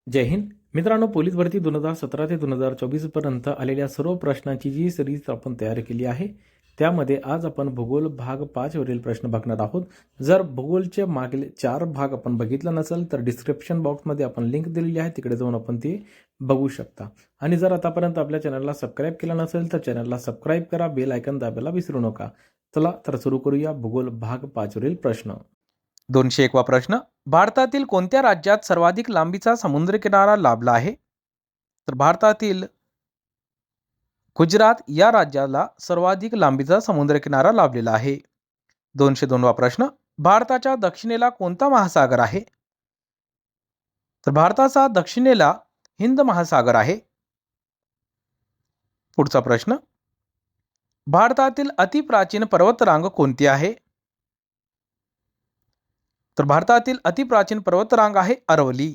जय हिंद मित्रांनो, पोलीस भरती 2017 ते 2024 पर्यंत आलेल्या सर्व प्रश्नांची जी सिरीज आपण तयार केली आहे, त्यामध्ये आज आपण भूगोल भाग 5 वरील प्रश्न बघणार आहोत. जर भूगोलचे मागील 4 भाग आपण बघितला नसेल तर डिस्क्रिप्शन बॉक्समध्ये आपण लिंक दिलेली आहे, तिकडे जाऊन आपण ती बघू शकता. आणि जर आतापर्यंत आपल्या चॅनलला सबस्क्राईब केलं नसेल तर चॅनलला सबस्क्राईब करा, बेल आयकॉन दाबायला विसरू नका. चला तर सुरू करूया भूगोल भाग 5 वरील प्रश्न. 201वा प्रश्न. भारतातील कोणत्या राज्यात सर्वाधिक लांबीचा समुद्रकिनारा लाभला आहे? तर भारतातील गुजरात या राज्याला सर्वाधिक लांबीचा समुद्रकिनारा लाभलेला आहे. 202वा प्रश्न. भारताच्या दक्षिणेला कोणता महासागर आहे? तर भारताचा दक्षिणेला हिंद महासागर आहे. पुढचा प्रश्न. भारतातील अतिप्राचीन पर्वतरांग कोणती आहे? तर भारतातील अतिप्राचीन पर्वतरांग आहे अरवली.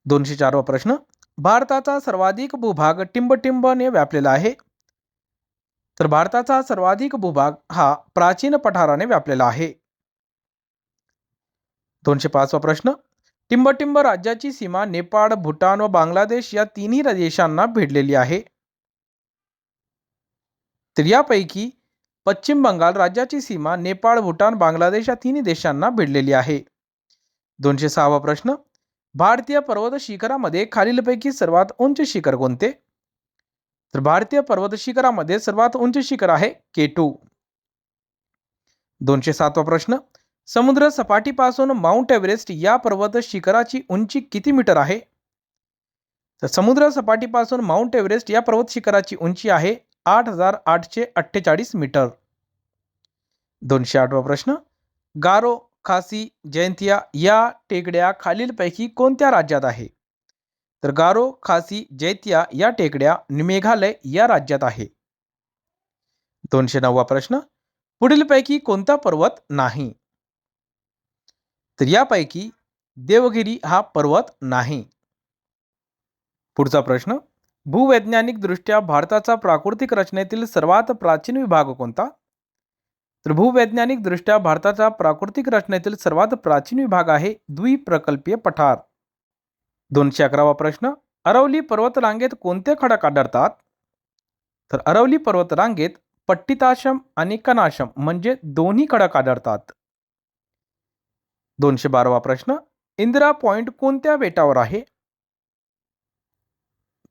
204वा प्रश्न. भारताचा सर्वाधिक भूभाग टिंबटिंबने व्यापलेला आहे. तर भारताचा सर्वाधिक भूभाग हा प्राचीन पठाराने व्यापलेला आहे. 205वा प्रश्न. टिंबटिंब राज्याची सीमा नेपाळ, भूटान व बांगलादेश या तिन्ही देशांना भिडलेली आहे. तर यापैकी पश्चिम बंगाल राज्याची सीमा नेपाळ, भूटान, बांगलादेश या तिन्ही देशांना भिडलेली आहे. 206वा प्रश्न. भारतीय पर्वत शिखरामध्ये खालीलपैकी सर्वात उंच शिखर कोणते? तर भारतीय पर्वत शिखरामध्ये सर्वात उंच शिखर आहे K2. 207वा प्रश्न. समुद्र सपाटीपासून माउंट एव्हरेस्ट या पर्वत शिखराची उंची किती मीटर आहे? तर समुद्र सपाटीपासून माउंट एव्हरेस्ट या पर्वत शिखराची उंची आहे 8,848 मीटर. 208वा प्रश्न. गारो, खासी, जयंतिया या टेकड्या खालीलपैकी कोणत्या राज्यात आहे? तर गारो, खासी, जैतिया या टेकड्या मेघालय या राज्यात आहे. 209वा प्रश्न. पुढीलपैकी कोणता पर्वत नाही? तर यापैकी देवगिरी हा पर्वत नाही. पुढचा प्रश्न. भूवैज्ञानिक दृष्ट्या भारताचा प्राकृतिक रचनेतील सर्वात प्राचीन विभाग कोणता? तर भूवैज्ञानिक दृष्ट्या भारताचा प्राकृतिक रचनेतील सर्वात प्राचीन विभाग आहे द्विप्रकल्पीय पठार. 211वा प्रश्न. अरवली पर्वतरांगेत कोणते खडक आढळतात? तर अरवली पर्वतरांगेत पट्टिताशम आणि कनाशम म्हणजे दोन्ही खडक आढळतात. 212वा प्रश्न. इंदिरा पॉइंट कोणत्या बेटावर आहे?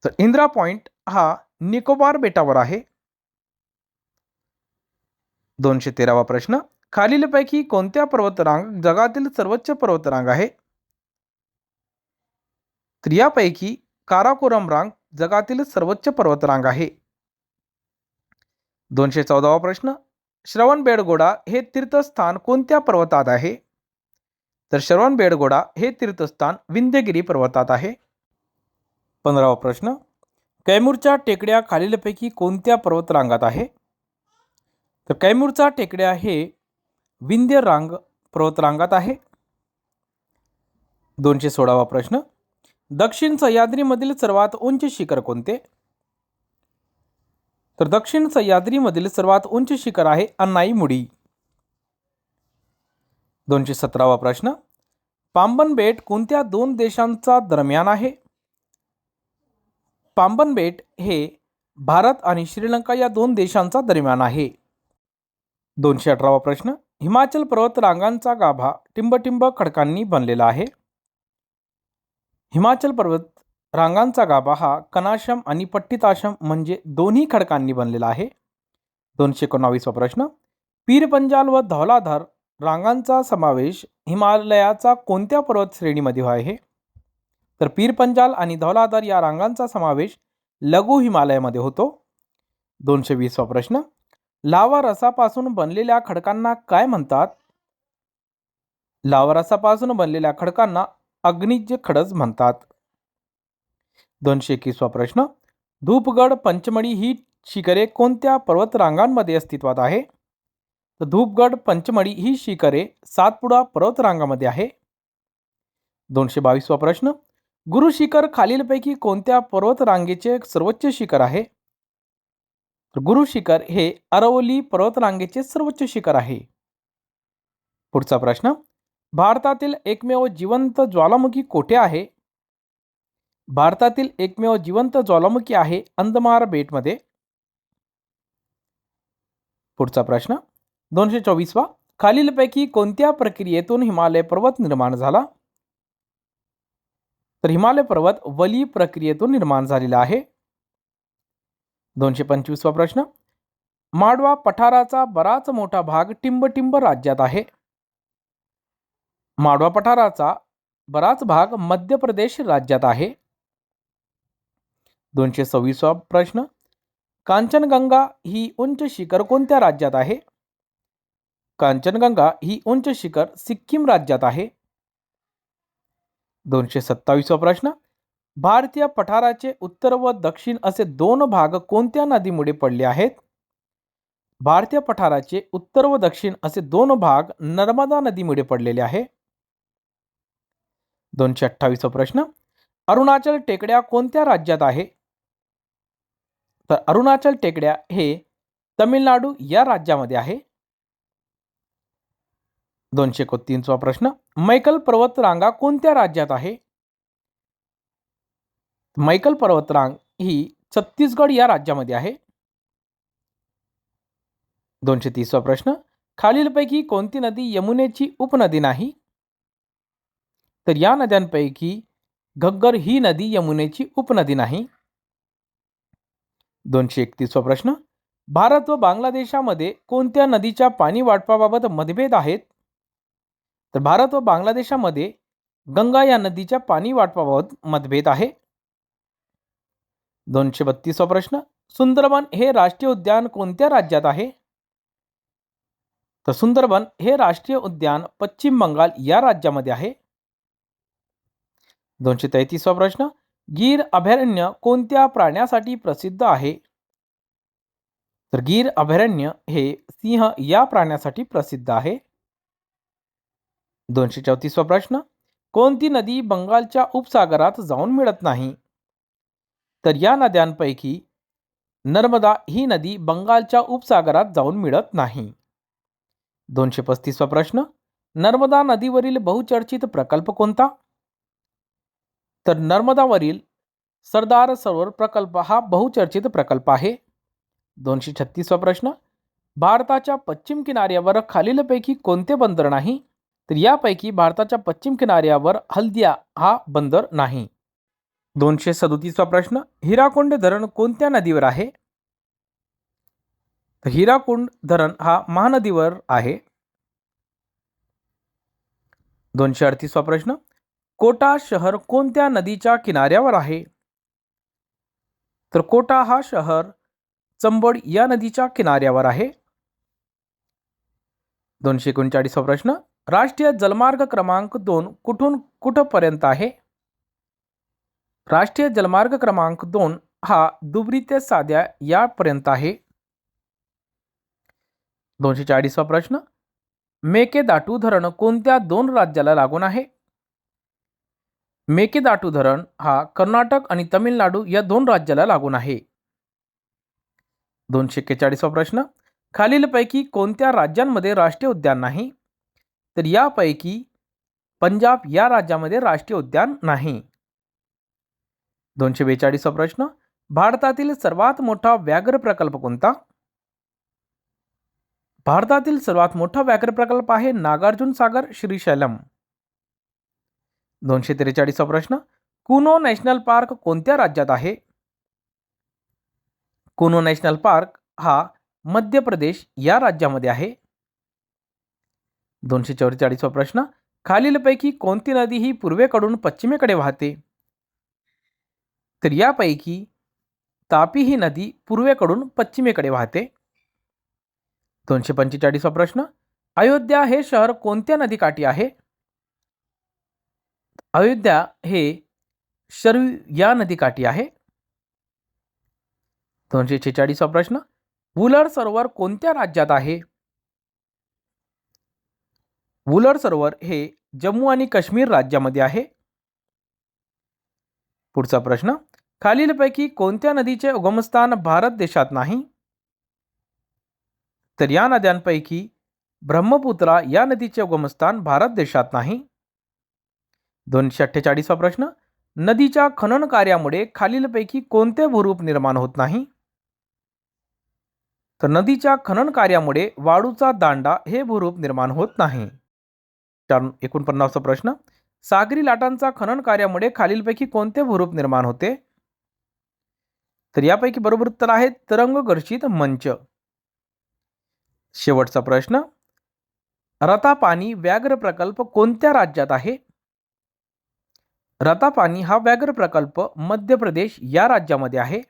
तर इंदिरा पॉइंट हा निकोबार बेटावर आहे. 213वा प्रश्न. खालीलपैकी कोणत्या पर्वतरांग जगातील सर्वोच्च पर्वतरांग आहे? तर यापैकी काराकोरम रांग जगातील सर्वोच्च पर्वतरांग आहे. 214वा प्रश्न. श्रवणबेळगोळा हे तीर्थस्थान कोणत्या पर्वतात आहे? तर श्रवणबेळगोळा हे तीर्थस्थान विंध्यगिरी पर्वतात आहे. 15वा प्रश्न. कैमूरच्या टेकड्या खालीलपैकी कोणत्या पर्वतरांगात आहे? तर कैमूरच्या टेकड्या हे विंध्य रांग पर्वतरांगात आहे. 216वा प्रश्न. दक्षिण सह्याद्रीमधील सर्वात उंच शिखर कोणते? तर दक्षिण सह्याद्रीमधील सर्वात उंच शिखर आहे अन्नाईमुडी. 217वा प्रश्न. पांबन बेट कोणत्या दोन देशांचा दरम्यान आहे? पांबन बेट हे भारत आणि श्रीलंका या दोन देशांचा दरम्यान आहे. 218वा प्रश्न. हिमाचल पर्वत रांगांचा गाभा टिंबटिंब खडकांनी बनलेला आहे. हिमाचल पर्वत रांगांचा गाभा हा कनाशम आणि पट्टिताशम म्हणजे दोन्ही खडकांनी बनलेला आहे. 219वा प्रश्न. पीरपंजाल व धौलाधार रांगांचा समावेश हिमालयाचा कोणत्या पर्वत श्रेणीमध्ये आहे? तर पीरपंजाल आणि धौलाधार या रांगांचा समावेश लघु हिमालयामध्ये होतो. 220वा प्रश्न. लावा रसापासून बनलेल्या खडकांना काय म्हणतात? लावा रसापासून बनलेल्या खडकांना अग्निज खडक म्हणतात. 221वा प्रश्न. धूपगड, पंचमढी ही शिखरे कोणत्या पर्वतरांगांमध्ये अस्तित्वात आहे? तर धूपगड, पंचमढी ही शिखरे सातपुडा पर्वतरांगामध्ये आहे. 222वा प्रश्न. गुरु शिखर खालीलपैकी कोणत्या पर्वतरांगेचे सर्वोच्च शिखर आहे? तर गुरु शिखर हे अरवली पर्वतरांगेचे सर्वोच्च शिखर आहे. पुढचा प्रश्न. भारतातील एकमेव जिवंत ज्वालामुखी कोठे आहे? भारतातील एकमेव जिवंत ज्वालामुखी आहे अंदमान बेटमध्ये. पुढचा प्रश्न 224वा. खालीलपैकी कोणत्या प्रक्रियेतून हिमालय पर्वत निर्माण झाला? तर हिमालय पर्वत वली प्रक्रियेतून निर्माण झालेला आहे. 225वा प्रश्न. मांडवा पठाराचा बराच मोठा भाग टिंबटिंब राज्यात आहे. मांडवा पठाराचा बराच भाग मध्य प्रदेश राज्यात आहे. 226वा प्रश्न. कांचनगंगा ही उंच शिखर कोणत्या राज्यात आहे? कांचनगंगा ही उंच शिखर सिक्कीम राज्यात आहे. 227वा प्रश्न. भारतीय पठाराचे उत्तर व दक्षिण असे दोन भाग कोणत्या नदीमुळे पडले आहेत? भारतीय पठाराचे उत्तर व दक्षिण असे दोन भाग नर्मदा नदीमुळे पडलेले आहे. 228वा प्रश्न. अरुणाचल टेकड्या कोणत्या राज्यात आहे? तर अरुणाचल टेकड्या हे तमिळनाडू या राज्यामध्ये आहे. 229वा प्रश्न. मैकल पर्वतरांगा कोणत्या राज्यात आहे? मैकल पर्वतरांग ही छत्तीसगड या राज्यामध्ये आहे. 230वा प्रश्न. खालीलपैकी कोणती नदी यमुनेची उपनदी नाही? तर या नद्यांपैकी घग्गर ही नदी यमुनेची उपनदी नाही. 231वा प्रश्न. भारत व बांगलादेशामध्ये कोणत्या नदीच्या पाणी वाटपाबाबत मतभेद आहेत? तर भारत व बांगलादेशामध्ये गंगा या नदीच्या पाणी वाटपाबाबत मतभेद आहे. 232वा प्रश्न. सुंदरबन हे राष्ट्रीय उद्यान कोणत्या राज्यात आहे? तर सुंदरबन हे राष्ट्रीय उद्यान पश्चिम बंगाल या राज्यामध्ये आहे. 233वा प्रश्न. गीर अभयारण्य कोणत्या प्राण्यासाठी प्रसिद्ध आहे? तर गीर अभयारण्य हे सिंह या प्राण्यासाठी प्रसिद्ध आहे. 234वा प्रश्न. कोणती नदी बंगालच्या उपसागरात जाऊन मिळत नाही? तर या नद्यांपैकी नर्मदा ही नदी बंगालच्या उपसागरात जाऊन मिळत नाही. 235वा प्रश्न. नर्मदा नदीवरील बहुचर्चित प्रकल्प कोणता? तर नर्मदावरील सरदार सरोवर प्रकल्प हा बहुचर्चित प्रकल्प आहे. 236वा प्रश्न. भारताच्या पश्चिम किनाऱ्यावर खालीलपैकी कोणते बंदर नाही? तर यापैकी भारताच्या पश्चिम किनाऱ्यावर हल्दिया हा बंदर नाही. 237वा प्रश्न. हिराकुंड धरण कोणत्या नदीवर आहे? तर हिराकुंड धरण हा महानदीवर आहे. 238वा प्रश्न. कोटा शहर कोणत्या नदीच्या किनाऱ्यावर आहे? तर कोटा हा शहर चंबळ या नदीच्या किनाऱ्यावर आहे. 239वा प्रश्न. राष्ट्रीय जलमार्ग क्रमांक 2 कुठून कुठपर्यंत आहे? राष्ट्रीय जलमार्ग क्रमांक 2 हा दुबरी ते साध्या यापर्यंत आहे. 240वा प्रश्न. मेकेदाटू धरण कोणत्या दोन राज्याला लागून आहे? मेकेदाटू धरण हा कर्नाटक आणि तमिळनाडू या दोन राज्याला लागून आहे. 241वा प्रश्न. खालीलपैकी कोणत्या राज्यांमध्ये राष्ट्रीय उद्यान नाही? तर यापैकी पंजाब या राज्यामध्ये राष्ट्रीय उद्यान नाही. 242वा प्रश्न. भारतातील सर्वात मोठा व्याघ्र प्रकल्प कोणता? भारतातील सर्वात मोठा व्याघ्र प्रकल्प आहे नागार्जुन सागर श्रीशैलम. 243वा प्रश्न. कुनो नॅशनल पार्क कोणत्या राज्यात आहे? कुनो नॅशनल पार्क हा मध्य प्रदेश या राज्यामध्ये आहे. 244वा प्रश्न. खालीलपैकी कोणती नदी ही पूर्वेकडून पश्चिमेकडे वाहते? तर यापैकी तापी ही नदी पूर्वेकडून पश्चिमेकडे वाहते. 245वा प्रश्न. अयोध्या हे शहर कोणत्या नदीकाठी आहे? अयोध्या हे शरयू या नदीकाठी आहे. 246वा प्रश्न. वुलर सरोवर कोणत्या राज्यात आहे? वुलर सरोवर हे जम्मू आणि काश्मीर राज्यामध्ये आहे. पुढचा प्रश्न. खालीलपैकी कोणत्या नदीचे उगमस्थान भारत देशात नाही? तर या नद्यांपैकी ब्रह्मपुत्रा या नदीचे उगमस्थान भारत देशात नाही. 248वा प्रश्न, नदीच्या खनन कार्यामुळे खालीलपैकी कोणते भूरूप निर्माण होत नाही? तर नदीच्या खनन कार्यामुळे वाळूचा दांडा हे भूरूप निर्माण होत नाही. 49वा प्रश्न, सागरी लाटांचा खनन कार्यामुळे खालीलपैकी कोणते भूरूप निर्माण होते? तर यापैकी बरोबर उत्तर आहे तरंगघर्षित मंच. शेवटचा प्रश्न, रतापानी व्याघ्र प्रकल्प कोणत्या राज्यात आहे? रतापानी हा व्याघ्र प्रकल्प मध्य प्रदेश या राज्यामध्ये आहे.